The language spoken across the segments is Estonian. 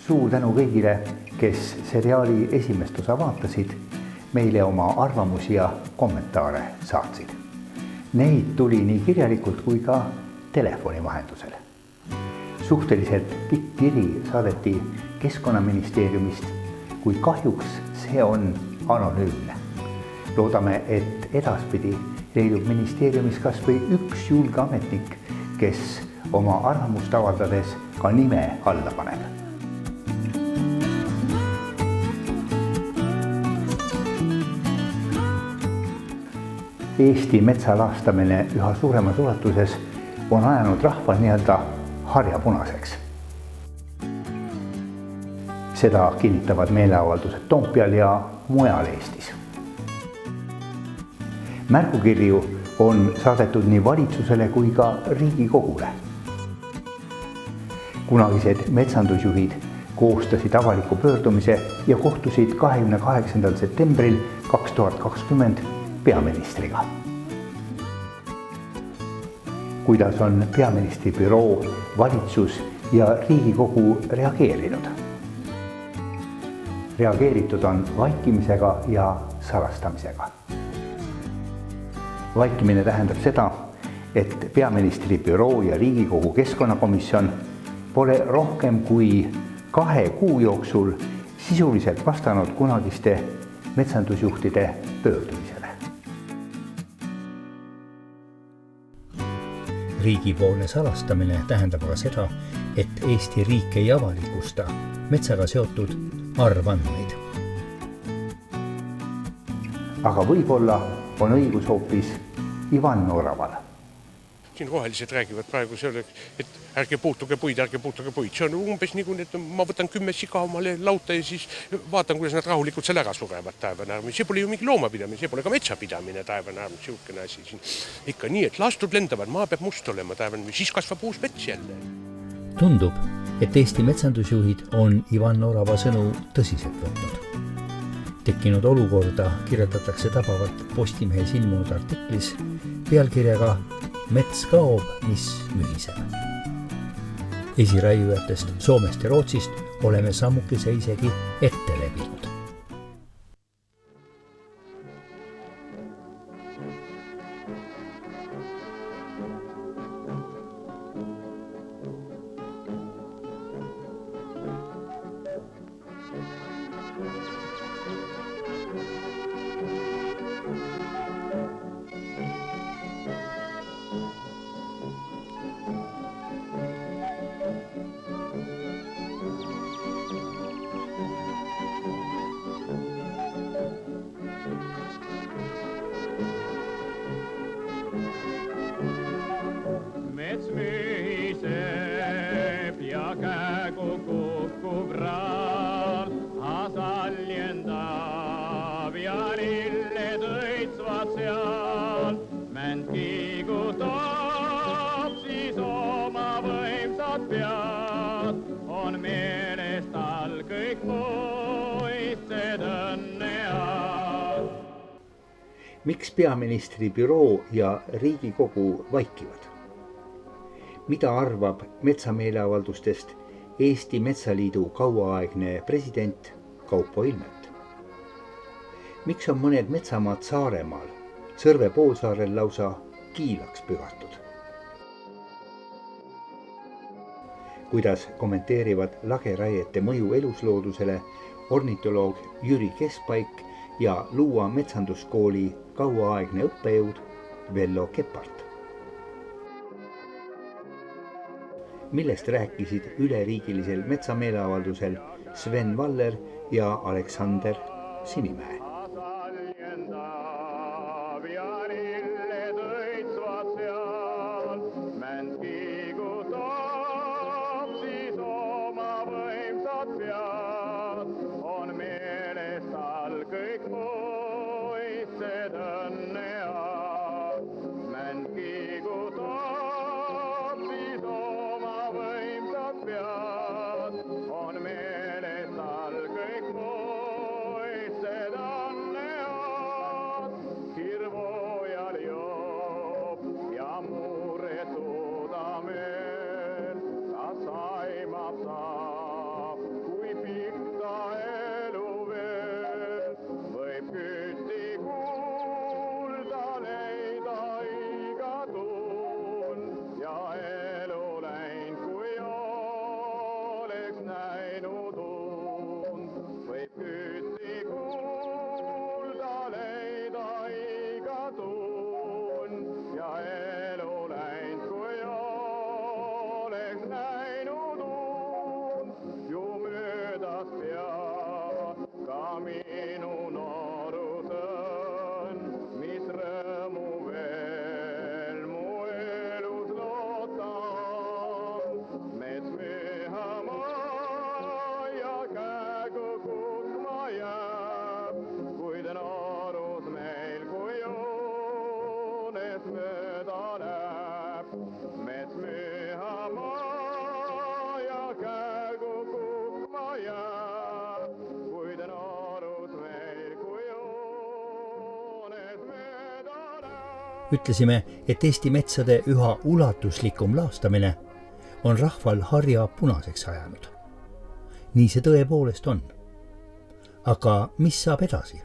Suur tänu kõigile, kes seriaali esimest osa vaatasid, meile oma arvamusi ja kommentaare saatsid. Neid tuli nii kirjalikult kui ka telefoni vahendusel. Suhteliselt pikk kiri saadeti Keskkonnaministeeriumist, kuid kahjuks see on anonüümne. Loodame, et edaspidi leidub ministeeriumis kas või üks julge ametnik, kes oma arvamust avaldades ka nime alla paneb. Eesti metsa laastamine üha suuremas ulatuses on ajanud rahval nii-öelda harjapunaseks. Seda kinnitavad meeleavaldused Toompeal ja mujal Eestis. Märgukirju on saadetud nii valitsusele kui ka Riigikogule. Kunagised metsandusjuhid koostasid avaliku pöördumise ja kohtusid 28. septembril 2020 peaministriga. Kuidas on peaministri büroo, valitsus ja Riigikogu reageerinud? Reageeritud on vaikimisega ja salastamisega. Vaikimine tähendab seda, et peaministri büroo ja Riigikogu keskkonnakomisjon pole rohkem kui 2 kuu jooksul sisuliselt vastanud kunagiste metsandusjuhtide pöördumisele. Riigipoolne salastamine tähendab aga seda, et Eesti riik ei avalikusta metsaga seotud arvandmeid. Aga võib-olla on õigus hoopis Ivan Oraval. Siin rohelised räägivad praegu selle, et ärge puutuge puid. See on umbes nii, et ma võtan 10 siga omale lauta ja siis vaatan, kuidas nad rahulikult seal ära surevad taevanäärmi. See pole ju mingi loomapidamine, see pole ka metsapidamine taevanäärmi, siukene asi siin. Ikka nii, et laastud lendavad, maa peab must olema taevanäärmi, siis kasvab uus mets jälle. Tundub, et Eesti metsandusjuhid on Ivan Orava sõnu tõsiselt võtnud. Tekkinud olukorda kirjeldatakse tabavalt Postimehes ilmunud artiklis pealkirjaga Mets kaob, mis mühiseb. Esiraiujatest Soomest ja Rootsist oleme sammukese isegi ette lebinud. Mets mühiseb ja käegu kukub raal, asaljendab ja lilled õitsvad seal. Mänd kiigutab siis oma võimsad pead, on meeles tal kõik muistsed õnnead. Miks peaministri büroo ja Riigikogu vaikivad? Mida arvab metsameeleavaldustest Eesti Metsaliidu kauaaegne president Kaupo Ilmet? Miks on mõned metsamaad Saaremaal, Sõrve poolsaarel lausa kiilaks pühatud? Kuidas kommenteerivad lageraiete mõju elusloodusele ornitoloog Jüri Keskpaik ja Luua metsanduskooli kauaaegne õppejõud Vello Kepart? Millest rääkisid üleriigilisel metsameeleavaldusel Sven Valler ja Aleksander Sinimäe? On meeles tal kõik muistsed õnnead. Mänd kiigutab siis oma võimsad pead. On meeles tal kõik muistsed õnnead. Ütlesime, et Eesti metsade üha ulatuslikum laastamine on rahval harja punaseks ajanud. Nii see tõepoolest on. Aga mis saab edasi?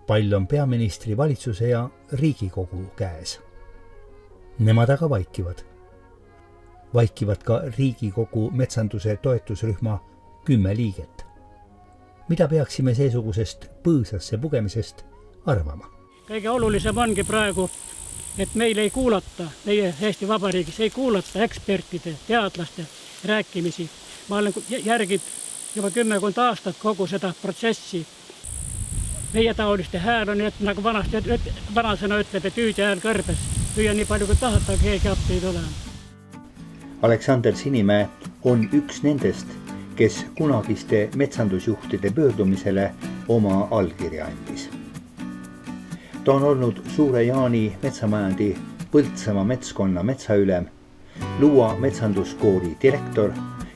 Pall on peaministri valitsuse ja Riigikogu käes. Nemad aga vaikivad. Vaikivad ka Riigikogu metsanduse toetusrühma 10 liiget. Mida peaksime seesugusest põõsasse pugemisest arvama? Kõige olulisem ongi praegu, et meil ei kuulata, meie Eesti Vabariigis ei kuulata ekspertide, teadlaste rääkimisi. Ma olen järgid juba 10 aastat kogu seda protsessi. Meie taoliste hääl on, et nagu vanasõna ütleb, et hüüdja hääl kõrbes. Hüüa nii palju kui tahata, keegi appi ei tule. Aleksander Sinimäe on üks nendest, kes kunagiste metsandusjuhtide pöördumisele oma allkirja andis. Ta on olnud Suure Jaani metsamajandi Põltsamaa metskonna metsaülem, Luua metsanduskooli direktor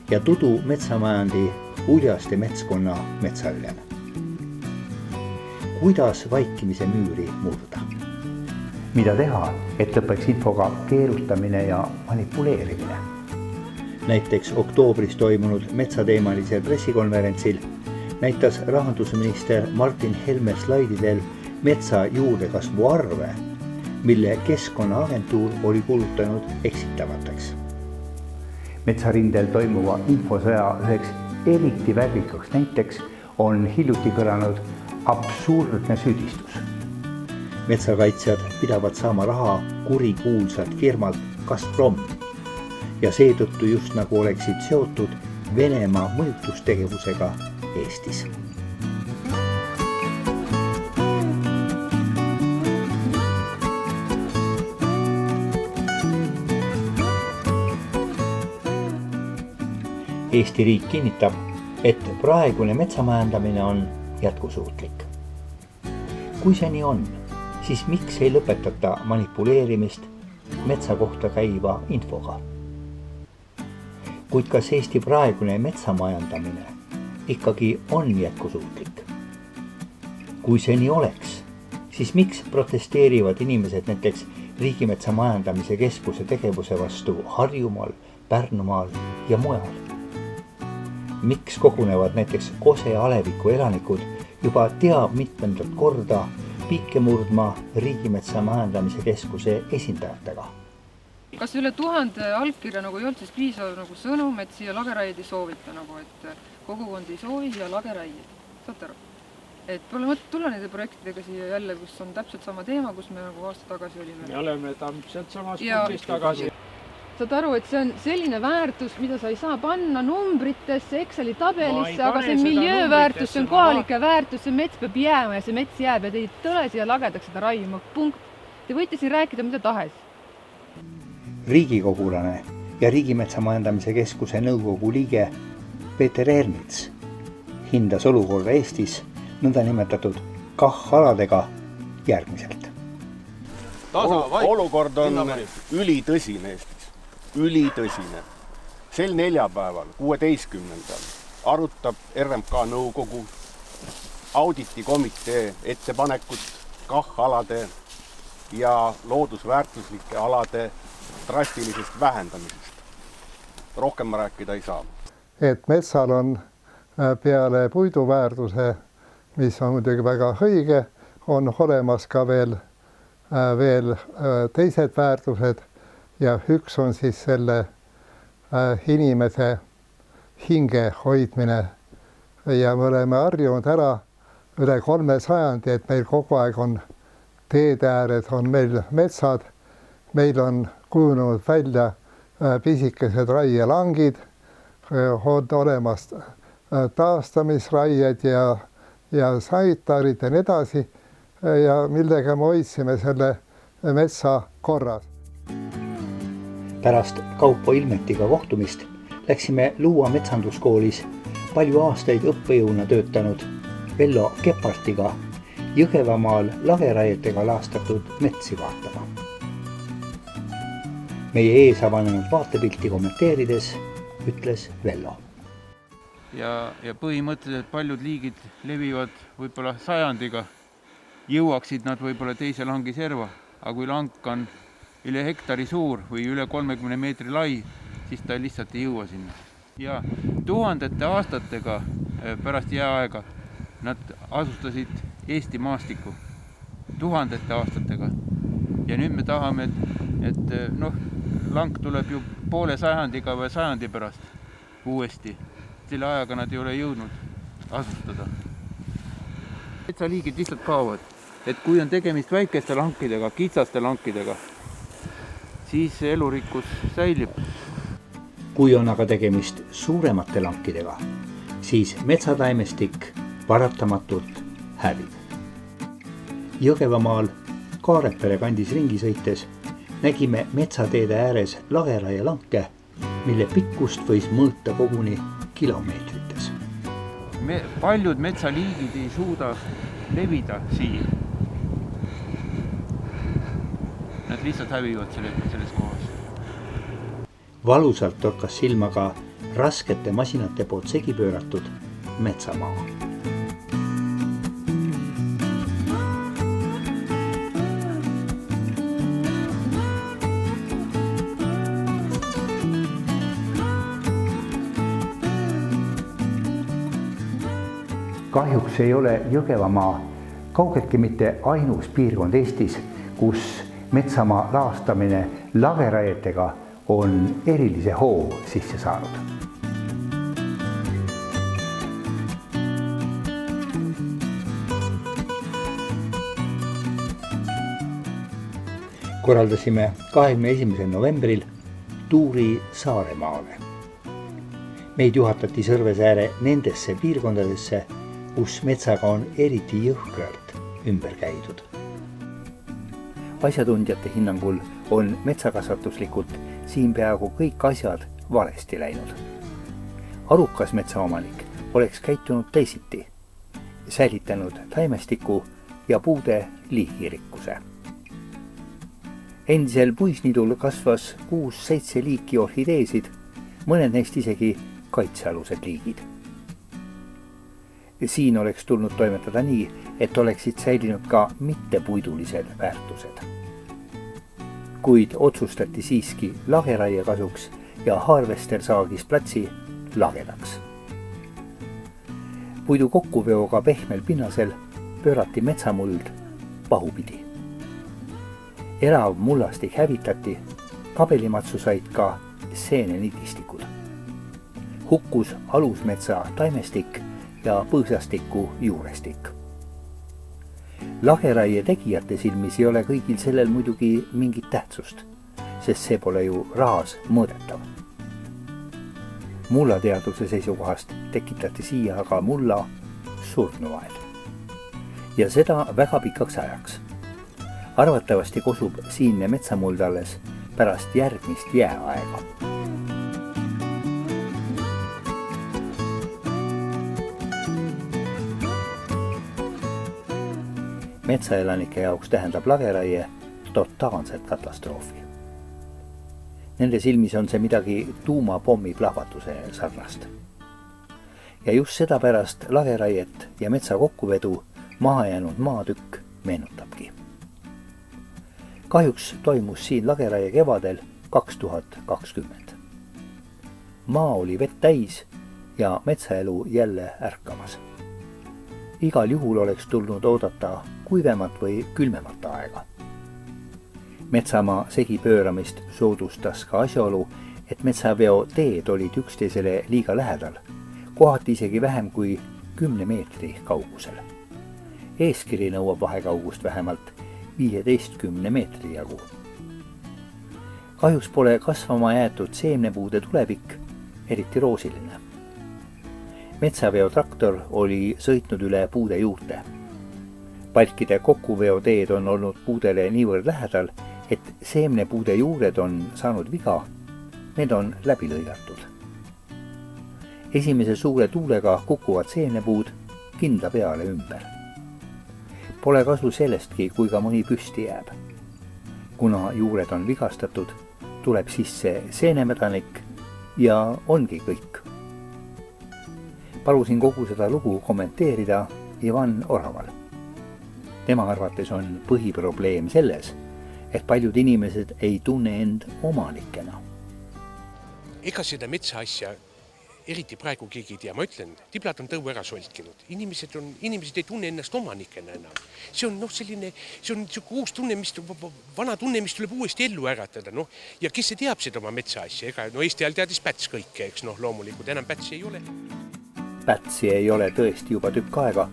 ja Tudu metsamajandi Uljaste metskonna metsaülem. Kuidas vaikimise müüri murda? Mida teha, et lõpeks infoga keerutamine ja manipuleerimine? Näiteks oktoobris toimunud metsateemalisel pressikonverentsil näitas rahandusminister Martin Helme slaididel metsa juurdekasvu arve, mille Keskkonnaagentuur oli kuulutanud eksitavateks. Metsarindel toimuva infosõja üheks eriti värvikaks näiteks on hiljuti kõlanud absurdne süüdistus. Metsakaitsjad pidavad saama raha kurikuulsalt firmalt Gazprom ja seetõttu just nagu oleksid seotud Venemaa mõjutustegevusega Eestis. Eesti riik kinnitab, et praegune metsamajandamine on jätkusuutlik. Kui see nii on, siis miks ei lõpetata manipuleerimist metsa kohta käiva infoga? Kuid kas Eesti praegune metsamajandamine ikkagi on jätkusuutlik? Kui see nii oleks, siis miks protesteerivad inimesed näiteks Riigimetsa Majandamise Keskuse tegevuse vastu Harjumaal, Pärnumaal ja mujal? Miks kogunevad näiteks Kose Aleviku elanikud juba teab mitmendat korda piike murdma Riigimetsa Majandamise Keskuse esindajatega? Kas üle 1000 allkirja nagu ei olnud siis piisav nagu sõnum, et siia lageraid ei soovita, nagu et kogukond ei soovi ja lageraid? Saate aru? Et pole mõtet tulla nende projektidega siia jälle, kus on täpselt sama teema, kus me nagu aasta tagasi olime. Me oleme täpselt samas punktis tagasi. Saad aru, et see on selline väärtus, mida sa ei saa panna numbritesse, Exceli tabelisse, aga see miljööväärtus, see on kohalike väärtus, see mets peab jääma ja see mets jääb ja te ei tule siia lagedaks seda raiuma. Punkt. Te võite siin rääkida mida tahes. Riigikogulane ja Riigimetsa Majandamise Keskuse nõukogu liige Peeter Ernits hindas olukorra Eestis nõndanimetatud KAH-aladega järgmiselt. Olukord on ülitõsine Eestis. Ülitõsine. Sel neljapäeval, 16. arutab RMK nõukogu auditikomitee ettepanekut KAH-alade ja loodusväärtuslike alade drastilisest vähendamisest. Rohkem ma rääkida ei saa. Et metsal on peale puiduväärtuse, mis on muidugi väga õige, on olemas ka veel teised väärtused ja üks on siis selle inimese hinge hoidmine. Ja me oleme harjunud ära üle 300, et meil kogu aeg on teede ääred, on meil metsad, meil on kujunenud välja pisikesed raielangid, on olemas taastamisraied ja sanitaarid ja nii edasi, ja millega me hoidsime selle metsa korras. Pärast Kaupo Ilmetiga kohtumist läksime Luua metsanduskoolis palju aastaid õppejõuna töötanud Vello Kepartiga Jõgevamaal lageraietega laastatud metsi vaatama. Meie ees avanenud vaatepilti kommenteerides ütles Vello. Ja põhimõtteliselt paljud liigid levivad võib-olla sajandiga. Jõuaksid nad võib-olla teise langi serva, aga kui lank on üle hektari suur või üle 30 meetri lai, siis ta lihtsalt ei jõua sinna. Ja tuhandete aastatega pärast jääaega nad asustasid Eesti maastikku. Tuhandete aastatega. Ja nüüd me tahame, et lank tuleb ju poole sajandiga või sajandi pärast uuesti. Selle ajaga nad ei ole jõudnud asustada. Metsaliigid lihtsalt kaovad. Et kui on tegemist väikeste lankidega, kitsaste lankidega, siis elurikkus säilib. Kui on aga tegemist suuremate lankidega, siis metsataimestik paratamatult hävib. Jõgevamaal Kaarepere kandis ringi sõites nägime metsateede ääres lageraielanke, mille pikkust võis mõõta koguni kilomeetrites. Paljud metsaliigid ei suuda levida siin. Nad lihtsalt hävivad selles kohas. Valusalt torkas silma ka raskete masinate poolt segi pööratud metsamaa. Kahjuks ei ole Jõgevamaa kaugeltki mitte ainus piirkond Eestis, kus metsamaa laastamine lageraietega on erilise hoo sisse saanud. Korraldasime 21. novembril tuuri Saaremaale. Meid juhatati Sõrvesääre nendesse piirkondadesse, kus metsaga on eriti jõhkralt ümber käidud. Asjatundjate hinnangul on metsakasvatuslikult siin peaaegu kõik asjad valesti läinud. Arukas metsaomanik oleks käitunud teisiti, säilitanud taimestiku ja puude liigirikkuse. Endisel puisnidul kasvas 6-7 liiki orhideesid, mõned neist isegi kaitsealused liigid. Siin oleks tulnud toimetada nii, et oleksid säilinud ka mittepuidulised väärtused. Kuid otsustati siiski lageraie kasuks ja harvester saagis platsi lagedaks. Puidu kokkuveoga pehmel pinnasel pöörati metsamuld pahupidi. Elav mullastik hävitati, kabelimatsu said ka seenenidistikud. Hukkus alusmetsa taimestik ja põõsastiku juurestik. Lageraie tegijate silmis ei ole kõigil sellel muidugi mingit tähtsust, sest see pole ju rahas mõõdetav. Mullateaduse seisukohast tekitati siia aga mulla surnuaed. Ja seda väga pikaks ajaks. Arvatavasti kosub siinne metsamuld alles pärast järgmist jääaega. Metsaelanike jaoks tähendab lageraie totaalset katastroofi. Nende silmis on see midagi tuumapommi plahvatuse sarnast. Ja just seda pärast lageraiet ja metsa kokkuvedu maha jäänud maatükk meenutabki. Kahjuks toimus siin lageraie kevadel 2020. Maa oli vett täis ja metsaelu jälle ärkamas. Igal juhul oleks tulnud oodata kuivemat või külmemat aega. Metsamaa segi pööramist soodustas ka asjaolu, et metsaveo teed olid üksteisele liiga lähedal, kohati isegi vähem kui 10 meetri kaugusel. Eeskiri nõuab vahekaugust vähemalt 15 meetri jagu. Kahjuks pole kasvama jäetud seemnepuude tulevik eriti roosiline. Metsaveo traktor oli sõitnud üle puude juurte. Palkide kokkuveoteed on olnud puudele niivõrd lähedal, et seemnepuude juured on saanud viga, need on läbi lõigatud. Esimese suure tuulega kukuvad seemnepuud kindla peale ümber. Pole kasu sellestki, kui ka mõni püsti jääb. Kuna juured on vigastatud, tuleb sisse seenemedanik ja ongi kõik. Palusin kogu seda lugu kommenteerida Ivan Oraval. Tema arvates on põhiprobleem selles, et paljud inimesed ei tunne end omanikena. Ega seda metsa asja eriti praegu keegi ei tea, ma ütlen, tiblad on tõu ära solkinud. Inimesed ei tunne ennast omanikena enam. See on selline uus tunne, vana tunne, mis tuleb uuesti ellu äratada. Ja kes see teab seda oma metsa asja? Eesti ajal teadis Päts kõike, eks loomulikult enam Pätsi ei ole. Pätsi ei ole tõesti juba tükk aega,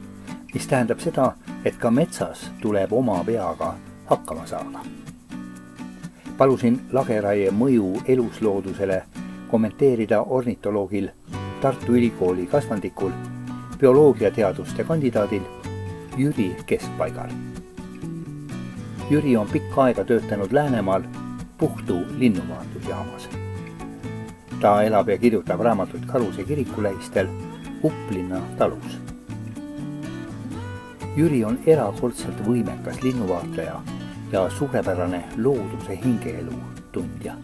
mis tähendab seda, et ka metsas tuleb oma peaga hakkama saada. Palusin lageraie mõju elusloodusele kommenteerida ornitoloogil Tartu Ülikooli kasvandikul, bioloogiateaduste kandidaadil Jüri Keskpaigal. Jüri on pikka aega töötanud Läänemaal Puhtu linnumaandusjaamas. Ta elab ja kirjutab raamatut Karuse kiriku lähistel Upplinna talus. Jüri on erakordselt võimekas linnuvaatleja ja suurepärane looduse hingeelu tundja.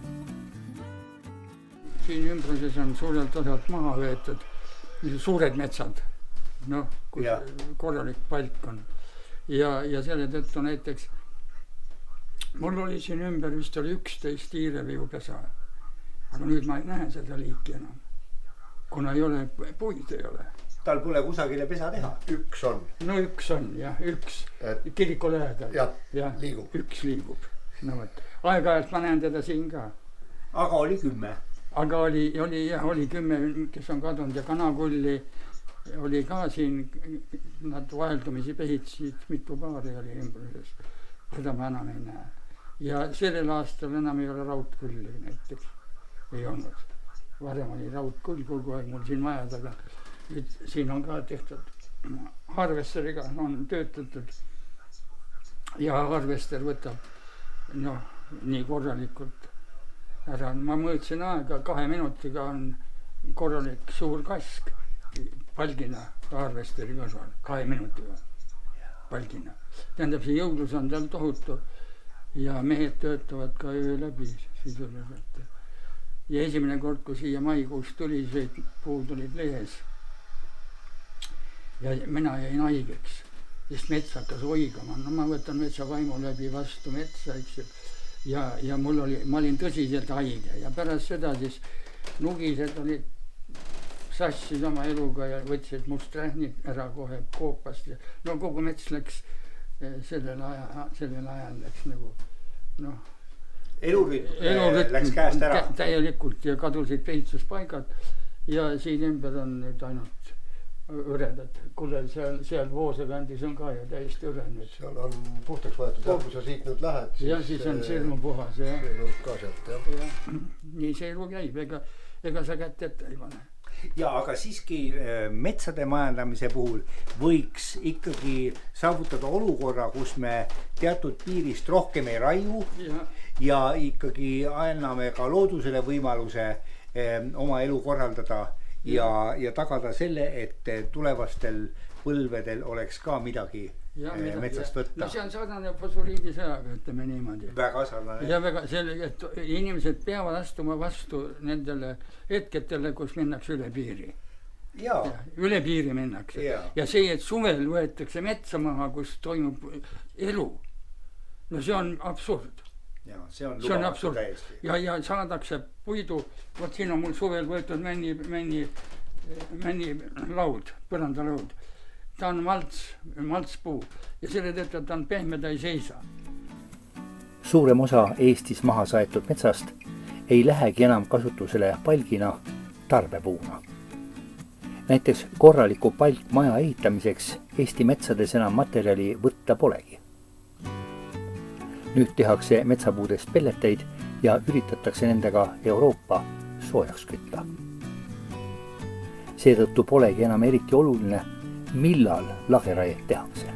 Siin ümbruses on suurelt osalt maha võetud suured metsad, kus korralik palk on. Ja selle tõttu näiteks, mul oli siin ümber vist oli 11 tiireviupesa, aga nüüd ma ei näe seda liiki enam, kuna ei ole, puid ei ole. Tal pole kusagile pesa teha? Üks on. No üks on, jah, üks kiriku lähedal. Jah, liigub. Üks liigub. Aeg-ajalt ma näen teda siin ka. Aga oli 10? Aga oli 10, kes on kadunud ja kanakulli oli ka siin, nad vaheldumisi pehitsid, mitu paari oli ümbruses. Seda ma enam ei näe. Ja sellel aastal enam ei ole raudkulli näiteks. Ei olnud. Varem oli raudkull kogu aeg mul siin maja taga. Siin on ka tehtud harvesteriga, on töötatud ja harvester võtab nii korralikult ära. Ma mõõtsin aega, 2 minutiga on korralik suur kask palgina harvesteri kõrval, 2 minutiga palgina. Tähendab, see jõudlus on tal tohutu ja mehed töötavad ka öö läbi sisuliselt. Ja esimene kord, kui siia maikuus tuli, see puud olid lehes ja mina jäin haigeks, sest mets hakkas oigama. Ma võtan metsa vaimu läbi vastu metsa, eks ju. Ja ma olin tõsiselt haige ja pärast seda siis nugised olid sassid oma eluga ja võtsid must rähnid ära kohe koopast. Kogu mets läks sellel ajal läks nagu elurütm läks käest ära. Täielikult ja kadusid peitsuspaigad ja siin ümber on nüüd ainult õredad. Kuule, seal Voosekandis on ka ju täiesti õrenud. Seal on puhtaks võetud, kui sa siit nüüd lähed. Ja siis on sirmu puhas. Seelurg ka sealt, jah. Nii seelu käib, ega sa kätt ette ei pane. Ja aga siiski metsade majandamise puhul võiks ikkagi saavutada olukorra, kus me teatud piirist rohkem ei raiu ja ikkagi anname ka loodusele võimaluse oma elu korraldada ja tagada selle, et tulevastel põlvedel oleks ka midagi metsast võtta. See on sarnane fosforiidisõjaga, ütleme niimoodi. Väga sarnane. Ja väga sellega, et inimesed peavad astuma vastu nendele hetketele, kus minnakse üle piiri. Üle piiri minnakse. Ja see, et suvel võetakse metsa maha, kus toimub elu, see on absurd. See on absurd. Ja saadakse puidu, vot siin on mul suvel võetud männi laud, põrandalaud. Ta on maltspuu ja selle tõttu ta on pehme, ta ei seisa. Suurem osa Eestis maha saetud metsast ei lähegi enam kasutusele palgina tarbepuuna. Näiteks korraliku palkmaja ehitamiseks Eesti metsades enam materjali võtta polegi. Nüüd tehakse metsapuudest pelleteid ja üritatakse nendega Euroopa soojaks kütta. Seetõttu polegi enam eriti oluline, millal lageraiet tehakse.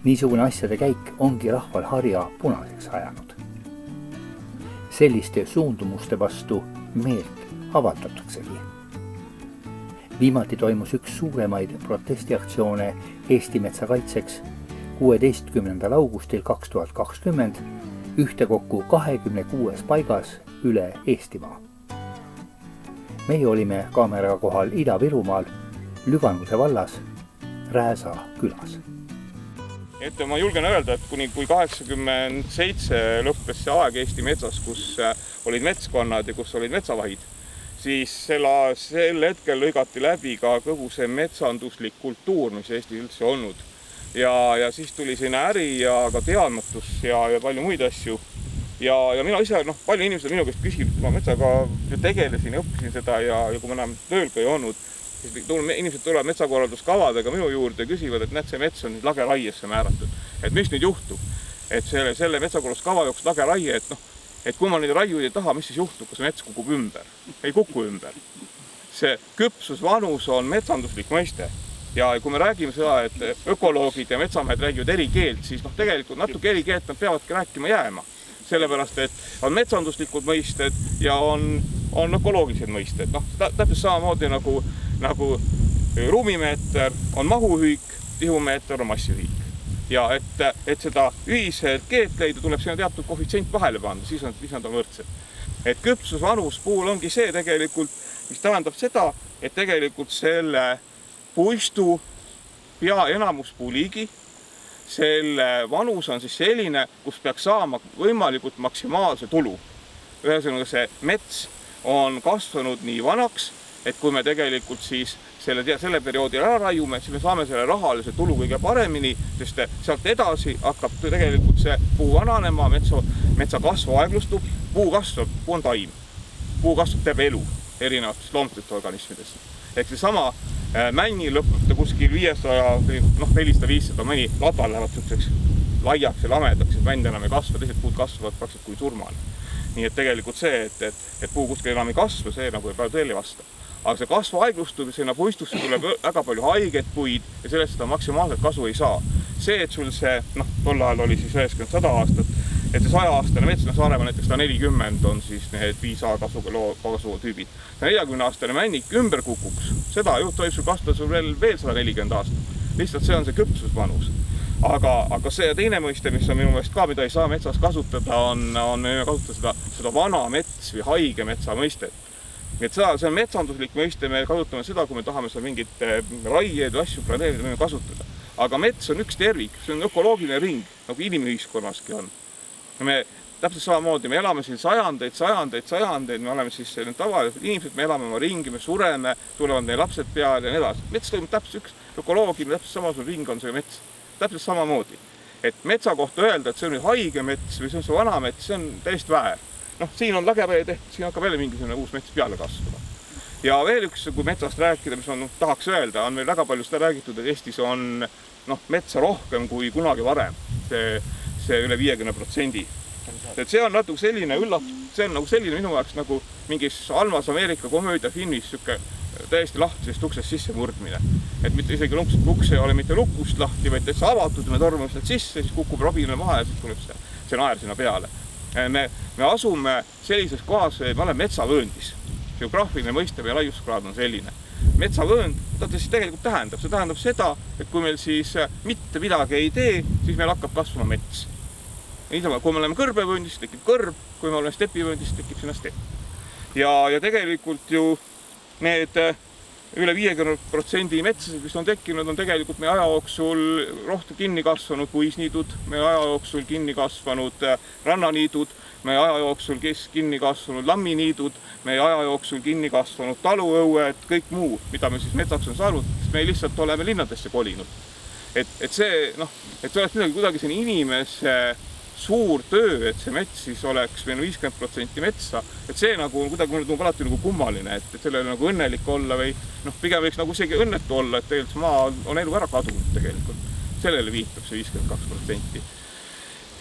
Niisugune asjade käik ongi rahval harja punaseks ajanud. Selliste suundumuste vastu meelt avaldataksegi. Viimati toimus üks suuremaid protestiaktsioone Eesti metsa kaitseks 16. augustil 2020 ühtekokku 26 paigas üle Eestimaa. Meie olime kaameraga kohal Ida-Virumaal, Lüganuse vallas, Rääsa külas. Et ma julgen öelda, et kui 87 lõppes see aeg Eesti metsas, kus olid metskonnad ja kus olid metsavahid, siis sel hetkel lõigati läbi ka kogu see metsanduslik kultuur, mis Eestis üldse olnud. Ja siis tuli sinna äri ja ka teadmatus ja palju muid asju. Ja mina ise, palju inimesed minu käest küsib, ma metsaga tegelesin ja õppisin seda ja kui ma enam tööl ka ei olnud, siis inimesed tulevad metsakorralduskavadega minu juurde ja küsivad, et näed, see mets on lageraiesse määratud. Et mis nüüd juhtub? Et selle metsakorralduskava jooksul lageraie, et kui ma neid raiuid ei taha, mis siis juhtub, kui see mets kukub ümber? Ei kuku ümber. See küpsusvanus on metsanduslik mõiste. Ja kui me räägime seda, et ökoloogid ja metsamehed räägivad eri keelt, siis tegelikult natuke eri keelt nad peavadki rääkima jääma. Sellepärast, et on metsanduslikud mõisted ja on ökoloogilised mõisted. Täpselt samamoodi nagu ruumimeeter on mahuhüik, tihumeeter on massiühik. Ja et seda ühiselt keelt leida, tuleb sinna teatud koefitsient vahele panna, siis nad on võrdsed. Et küpsusvanus puhul ongi see tegelikult, mis tähendab seda, et tegelikult selle puistu enamuspuuliigi, selle vanus on siis selline, kus peaks saama võimalikult maksimaalse tulu. Ühesõnaga see mets on kasvanud nii vanaks, et kui me tegelikult siis selle perioodi ära raiume, siis me saame selle rahalise tulu kõige paremini, sest sealt edasi hakkab tegelikult see puu vananema, metsa kasvu aeglustub, puu on taim. Puu kasvab teeb elu erinevatest loomsetest organismidest. Ehk see sama männi lõpeb ta kuskil 400-500 mõni ladval lähevad selliseks laiaks ja lamedaks, et mänd enam ei kasva, teised puud kasvavad praktiliselt kui surmane. Nii et tegelikult see, et puu kuskil enam ei kasva, see nagu ei päev tõele vasta. Aga see kasvu aeglustub ja sinna puistusse tuleb väga palju haiget puid ja sellest seda maksimaalselt kasu ei saa. See, et sul see, tol ajal oli siis 90-100 aastat, et see 100-aastane mets, Saaremaa näiteks 140 on siis need 5A kasvu tüübid. 40-aastane männik ümber kukuks, seda tohib sul kasvada sul veel 140 aastat. Lihtsalt see on see küpsusvanus. Aga see teine mõiste, mis on minu meelest ka, mida ei saa metsas kasutada, on kasutada seda vana mets või haige metsa mõistet. Nii et see on metsanduslik mõiste, me kasutame seda, kui me tahame seal mingit raieid või asju planeerida, me kasutada. Aga mets on üks tervik, see on ökoloogiline ring, nagu inimühiskonnaski on. Me täpselt samamoodi, me elame siin sajandeid, me oleme siis tavalised inimesed, me elame oma ringi, me sureme, tulevad meie lapsed peale ja nii edasi. Mets toimub täpselt üks ökoloogiline, täpselt samasugune ring on see mets. Täpselt samamoodi. Et metsa kohta öelda, et see on nüüd haige mets või see on see vana mets, see on täiesti väär. Siin on lageraie tehtud, siin hakkab jälle mingisugune uus mets peale kasvada. Ja veel üks, kui metsast rääkida, mis on tahaks öelda, on meil väga palju seda räägitud, et Eestis on metsa rohkem kui kunagi varem. See üle 50%. Et see on natuke selline see on nagu selline minu jaoks nagu mingis Almas Ameerika komöödiafilmis täiesti lahtisest uksest sisse murdmine. Et mitte isegi uks ei ole mitte lukust lahti, vaid täitsa avatud, me tormame sealt sisse, siis kukub robinale maha ja siis tuleb see naer sinna peale. Me asume sellises kohas, me oleme metsavööndis. Geograafiline mõiste või laiuskraad on selline. Metsavöönd, mida ta siis tegelikult tähendab? See tähendab seda, et kui meil siis mitte midagi ei tee, siis meil hakkab kasvama mets. Kui me oleme kõrbevööndis, tekib kõrb, kui me oleme stepivööndis, tekib sinna stepp. Ja tegelikult ju need üle 50% metsasid, mis on tekkinud, on tegelikult meie aja jooksul rohkem kinni kasvanud puisniidud, meie aja jooksul kinni kasvanud rannaniidud, meie aja jooksul kinni kasvanud lamminiidud, meie aja jooksul kinni kasvanud taluõued, kõik muu, mida me siis metsaks on saanud, sest me lihtsalt oleme linnadesse kolinud. Et see oleks midagi kuidagi selline inimese suur töö, et see mets siis oleks meil 50% metsa, et see nagu kuidagi alati nagu kummaline, et sellele nagu õnnelik olla või pigem võiks nagu isegi õnnetu olla, et tegelikult maa on elu ära kadunud tegelikult. Sellele viitab see 52%.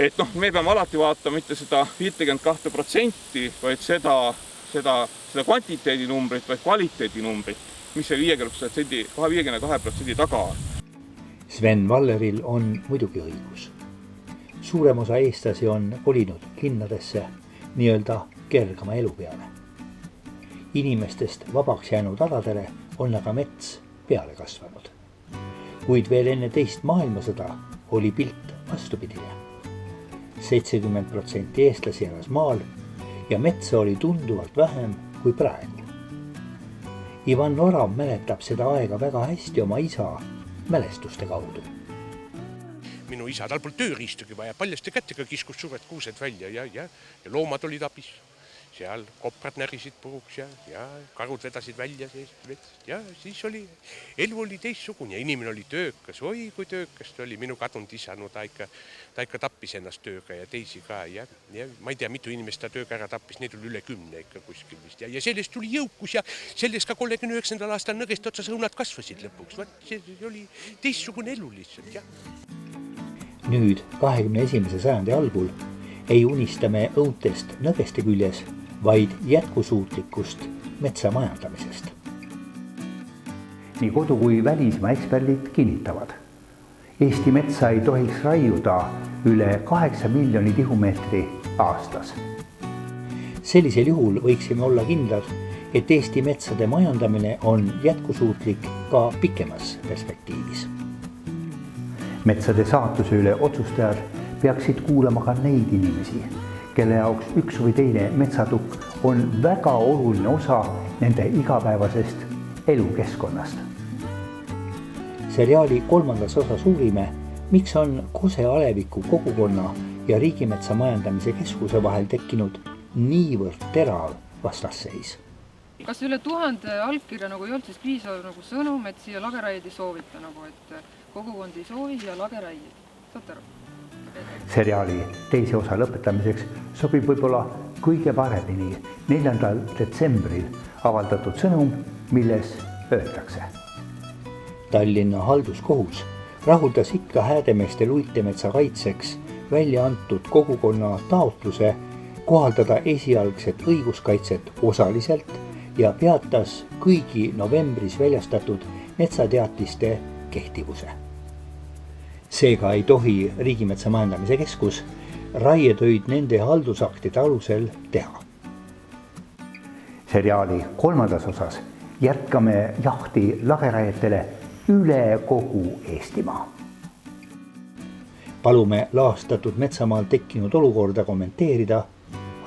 Et me peame alati vaatama mitte seda 52%, vaid seda kvantiteedinumbrit, vaid kvaliteedinumbrit, mis see 52% taga on. Sven Valleril on muidugi õigus. Suurem osa eestlasi on kolinud linnadesse nii-öelda kergama elu peale. Inimestest vabaks jäänud aladele on aga mets peale kasvanud. Kuid veel enne teist maailmasõda oli pilt vastupidine. 70% eestlasi elas maal ja metsa oli tunduvalt vähem kui praegu. Ivan Orav mäletab seda aega väga hästi oma isa mälestuste kaudu. minu isa, tal polnud tööriistugi vaja, paljaste kätega kiskus suured kuused välja ja loomad olid abis. Seal koprad närisid puruks ja karud vedasid välja vetsast ja siis elu oli teissugune ja inimene oli töökas. Oi, kui töökas ta oli, minu kadunud isa, no ta ikka tappis ennast tööga ja teisi ka ja ma ei tea, mitu inimest ta tööga ära tappis, neid oli üle 10 ikka kuskil vist ja sellest tuli jõukus ja sellest ka 39. aastal nõgest otsas õunad kasvasid lõpuks. See oli teissugune elu lihtsalt, jah. Nüüd 21. sajandi algul ei unista me õuntest nõgeste küljes, vaid jätkusuutlikust metsamajandamisest. Nii kodu- kui välismaa eksperdid kinnitavad. Eesti metsa ei tohiks raiuda üle 8 miljoni tihumeetri aastas. Sellisel juhul võiksime olla kindlad, et Eesti metsade majandamine on jätkusuutlik ka pikemas perspektiivis. Metsade saatuse üle otsustajad peaksid kuulama ka neid inimesi, kelle jaoks üks või teine metsatukk on väga oluline osa nende igapäevasest elukeskkonnast. Seriaali 3. osas uurime, miks on Kose aleviku kogukonna ja Riigimetsa majandamise keskuse vahel tekkinud niivõrd terav vastasseis. Kas üle 1000 allkirja nagu ei olnud siis piisav nagu sõnum, et siia lageraied ei soovita, nagu et kogukond ei soovi ja lageraied. Saate aru? Seriaali teise osa lõpetamiseks sobib võib-olla kõige paremini 4. detsembril avaldatud sõnum, milles öeldakse. Tallinna halduskohus rahuldas ikka Häädemeeste luitemetsa kaitseks välja antud kogukonna taotluse kohaldada esialgset õiguskaitset osaliselt ja peatas kõigi novembris väljastatud metsateatiste kehtivuse. Seega ei tohi Riigimetsa majandamise keskus raietöid nende haldusaktide alusel teha. Seriaali 3. osas jätkame jahti lageraietele üle kogu Eestimaa. Palume laastatud metsamaal tekkinud olukorda kommenteerida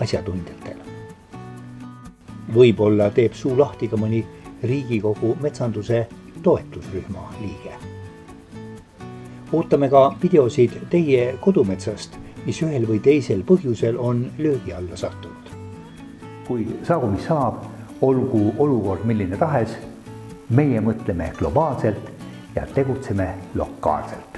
asjatundjatel. Võib-olla teeb suu lahti ka mõni Riigikogu metsanduse toetusrühma liige. Ootame ka videosid teie kodumetsast, mis ühel või teisel põhjusel on löögi alla sattunud. Kui saagu mis saab, olgu olukord milline tahes, meie mõtleme globaalselt ja tegutseme lokaalselt.